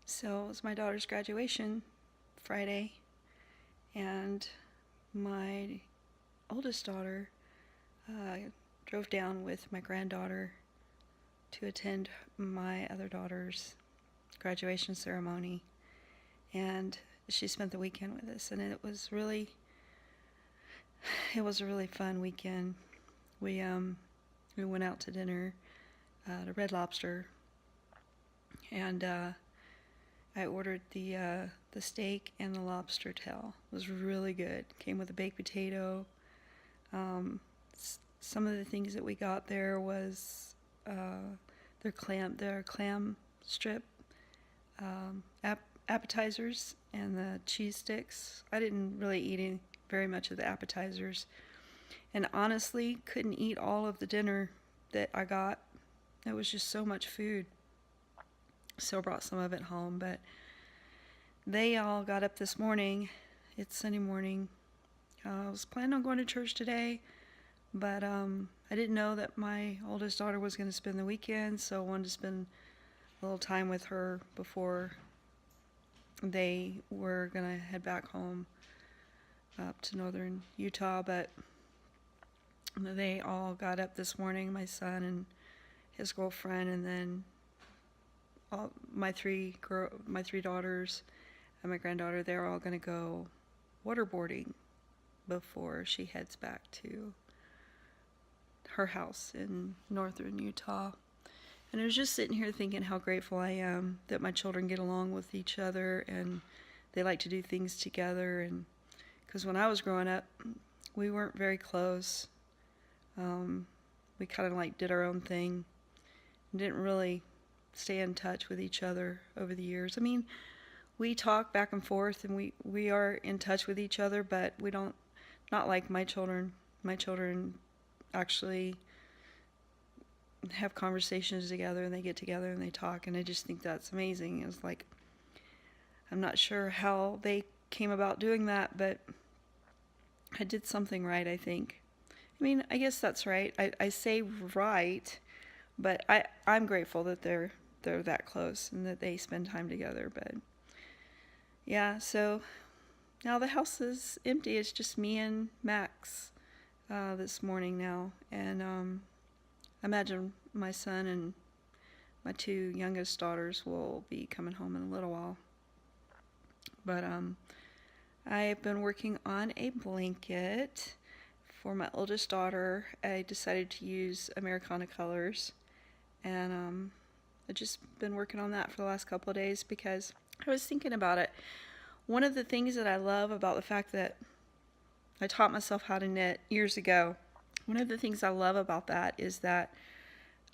So it was my daughter's graduation Friday, and my oldest daughter drove down with my granddaughter to attend my other daughter's graduation ceremony, and she spent the weekend with us, and it was a really fun weekend. We went out to dinner at a Red Lobster, and I ordered the steak and the lobster tail. It was really good. Came with a baked potato. Some of the things that we got there was their clam strip appetizers and the cheese sticks. I didn't really eat very much of the appetizers, and honestly couldn't eat all of the dinner that I got. It was just so much food. So I brought some of it home, but they all got up this morning. It's Sunday morning. I was planning on going to church today, but I didn't know that my oldest daughter was going to spend the weekend, so I wanted to spend a little time with her before they were going to head back home up to northern Utah. But they all got up this morning, my son and his girlfriend, and then my three daughters and my granddaughter. They're all going to go waterboarding before she heads back to her house in northern Utah. And I was just sitting here thinking how grateful I am that my children get along with each other and they like to do things together. And because when I was growing up, we weren't very close. We kind of like did our own thing and didn't really stay in touch with each other over the years. I mean, we talk back and forth and we are in touch with each other, but we don't, not like my children. My children actually have conversations together, and they get together and they talk, and I just think that's amazing. It's like, I'm not sure how they came about doing that, but I did something right, I think. I mean, I guess that's right. I say right, but I'm grateful that they're that close and that they spend time together. But yeah, so now the house is empty. It's just me and Max this morning now, and I imagine my son and my two youngest daughters will be coming home in a little while. But I've been working on a blanket for my oldest daughter. I decided to use Americana colors, and I've just been working on that for the last couple of days because I was thinking about it. One of the things that I love about the fact that I taught myself how to knit years ago, one of the things I love about that is that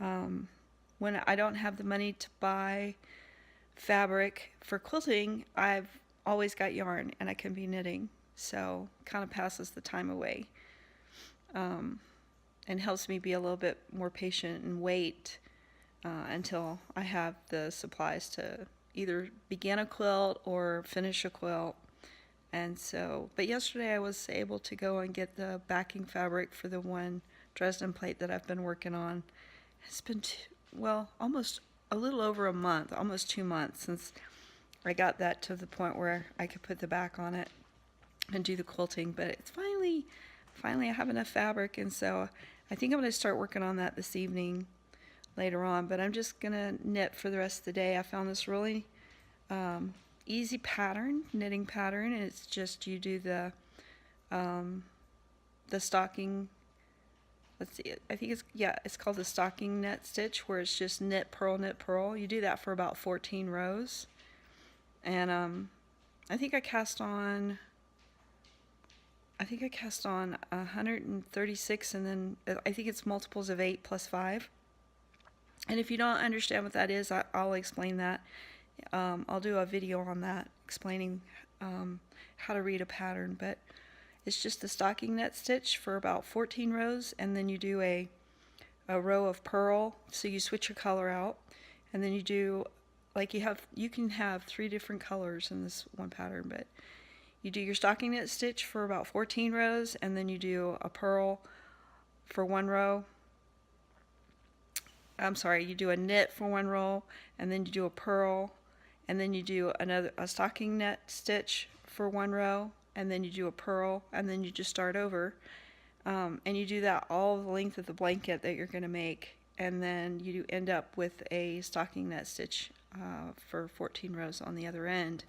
when I don't have the money to buy fabric for quilting, I've always got yarn and I can be knitting. So kind of passes the time away, and helps me be a little bit more patient and wait until I have the supplies to either begin a quilt or finish a quilt. And so, but yesterday I was able to go and get the backing fabric for the one Dresden plate that I've been working on. It's been, almost a little over a month, almost 2 months since I got that to the point where I could put the back on it and do the quilting. But it's finally I have enough fabric, and so I think I'm going to start working on that this evening later on. But I'm just going to knit for the rest of the day. I found this really easy knitting pattern, and it's just you do the stocking. Let's see, I think it's called the stocking net stitch, where it's just knit, purl. You do that for about 14 rows, and I think I cast on 136, and then I think it's multiples of 8 plus 5. And if you don't understand what that is, I'll explain that. I'll do a video on that explaining how to read a pattern. But it's just the stocking net stitch for about 14 rows, and then you do a row of purl, so you switch your color out, and then you do, like, you can have 3 different colors in this one pattern, but you do your stocking net stitch for about 14 rows, and then you do a purl for 1 row. I'm sorry, you do a knit for 1 row, and then you do a purl, and then you do a stocking net stitch for one row, and then you do a purl, and then you just start over. And you do that all the length of the blanket that you're going to make, and then you end up with a stocking net stitch for 14 rows on the other end.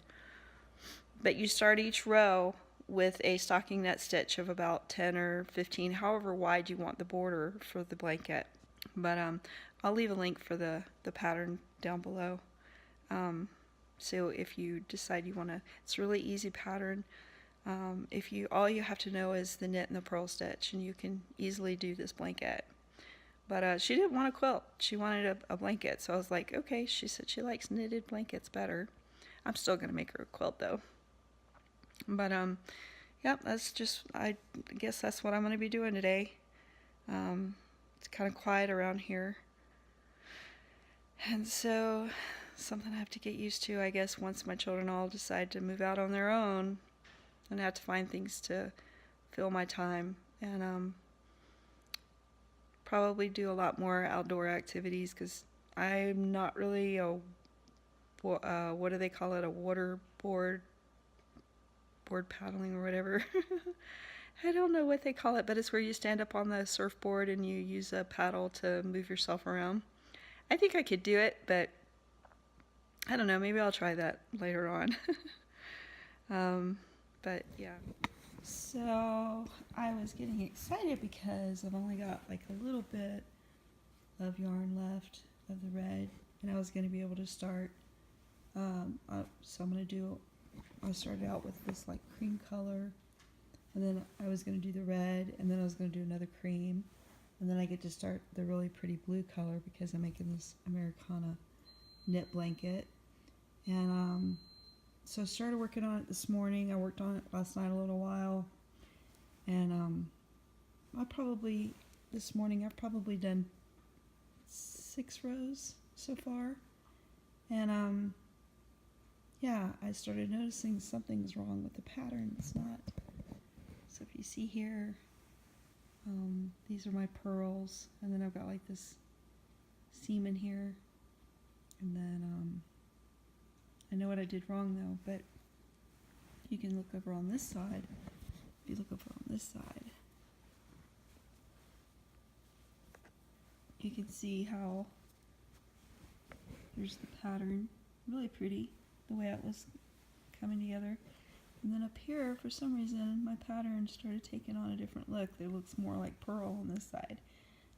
But you start each row with a stocking net stitch of about 10 or 15, however wide you want the border for the blanket. But I'll leave a link for the pattern down below. So if you decide you want to, it's a really easy pattern. All you have to know is the knit and the purl stitch, and you can easily do this blanket. But she didn't want a quilt. She wanted a blanket. So I was like, okay. She said she likes knitted blankets better. I'm still going to make her a quilt though. But yeah, I guess that's what I'm going to be doing today. It's kind of quiet around here. And so something I have to get used to, I guess, once my children all decide to move out on their own. And I have to find things to fill my time, and probably do a lot more outdoor activities, because I'm not really a what do they call it, a board paddling or whatever. I don't know what they call it, but it's where you stand up on the surfboard and you use a paddle to move yourself around. I think I could do it, but I don't know, maybe I'll try that later on. But yeah, so I was getting excited because I've only got like a little bit of yarn left of the red, and I was going to be able to start. So I started out with this like cream color, and then I was going to do the red, and then I was going to do another cream, and then I get to start the really pretty blue color because I'm making this Americana knit blanket. And so I started working on it this morning. I worked on it last night a little while, and this morning I've probably done 6 rows so far, and yeah, I started noticing something's wrong with the pattern. It's not. So if you see here, these are my pearls, and then I've got like this seam in here, and then I know what I did wrong though, but you can look over on this side. If you look over on this side, you can see how there's the pattern. Really pretty, the way it was coming together. And then up here, for some reason, my pattern started taking on a different look. It looks more like pearl on this side.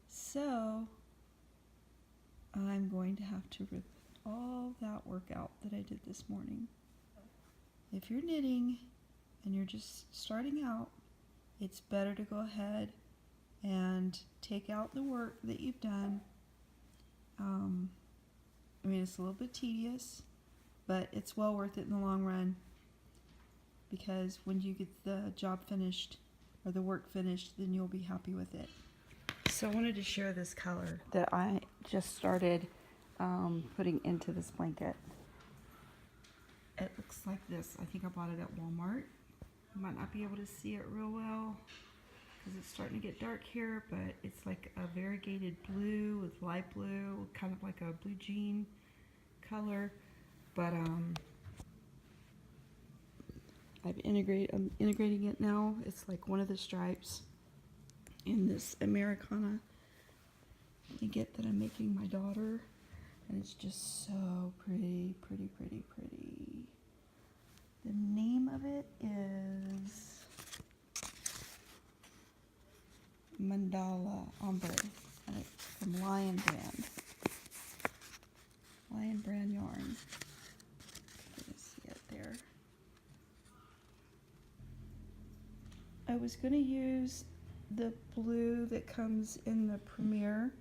So I'm going to have to rip all that work out that I did this morning. If you're knitting and you're just starting out, it's better to go ahead and take out the work that you've done. I mean, it's a little bit tedious, but it's well worth it in the long run, because when you get the job finished or the work finished, then you'll be happy with it. So I wanted to share this color that I just started putting into this blanket. It looks like this. I think I bought it at Walmart. You might not be able to see it real well because it's starting to get dark here, but it's like a variegated blue with light blue, kind of like a blue jean color. But I'm integrating it now. It's like one of the stripes in this Americana blanket that I'm making my daughter. And it's just so pretty, pretty, pretty, pretty. The name of it is Mandala Ombre, and it's from Lion Brand yarn. You can see it there. I was going to use the blue that comes in the Premier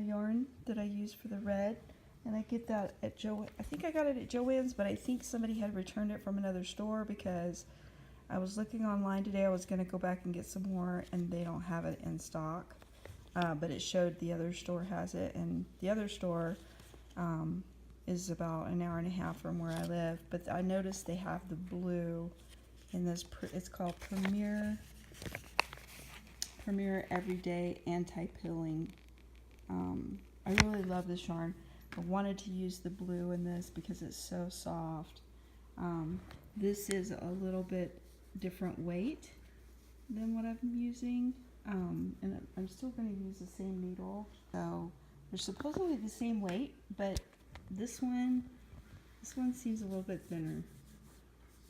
yarn that I use for the red, and I get that at I think I got it at Joann's, but I think somebody had returned it from another store because I was looking online today. I was going to go back and get some more, and they don't have it in stock, but it showed the other store has it, and the other store is about an hour and a half from where I live. But I noticed they have the blue in this. It's called Premier Everyday Anti-Pilling. I really love this yarn. I wanted to use the blue in this because it's so soft. This is a little bit different weight than what I'm using, and I'm still going to use the same needle. So they're supposedly the same weight, but this one seems a little bit thinner.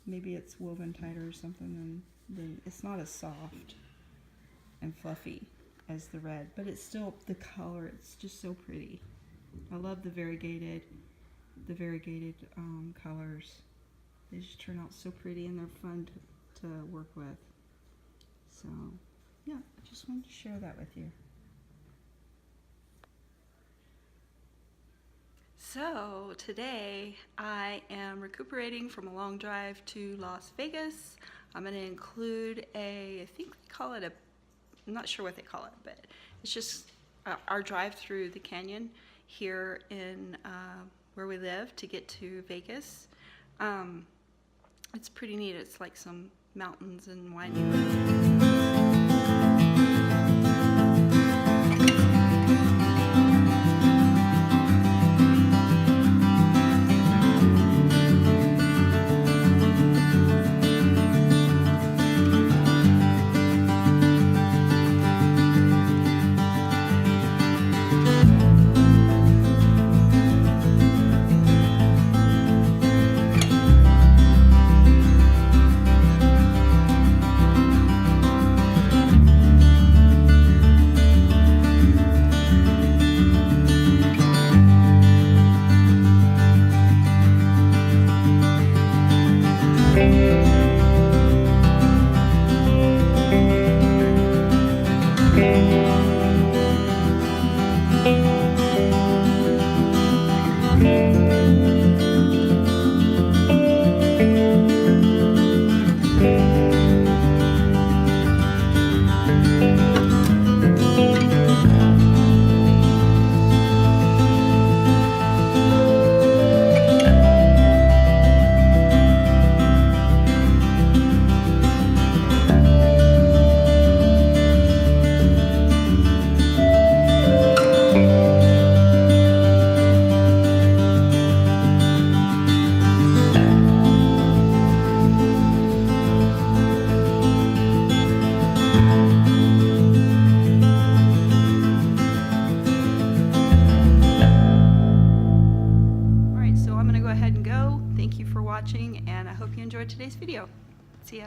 Maybe it's woven tighter or something, and it's not as soft and fluffy as the red, but it's still the color. It's just so pretty. I love the variegated colors. They just turn out so pretty, and they're fun to work with. So yeah, I just wanted to share that with you. So today I am recuperating from a long drive to Las Vegas. I'm going to include I think they call it I'm not sure what they call it, but it's just our drive through the canyon here in where we live to get to Vegas. It's pretty neat. It's like some mountains and winding roads. Thank you for watching, and I hope you enjoyed today's video. See ya.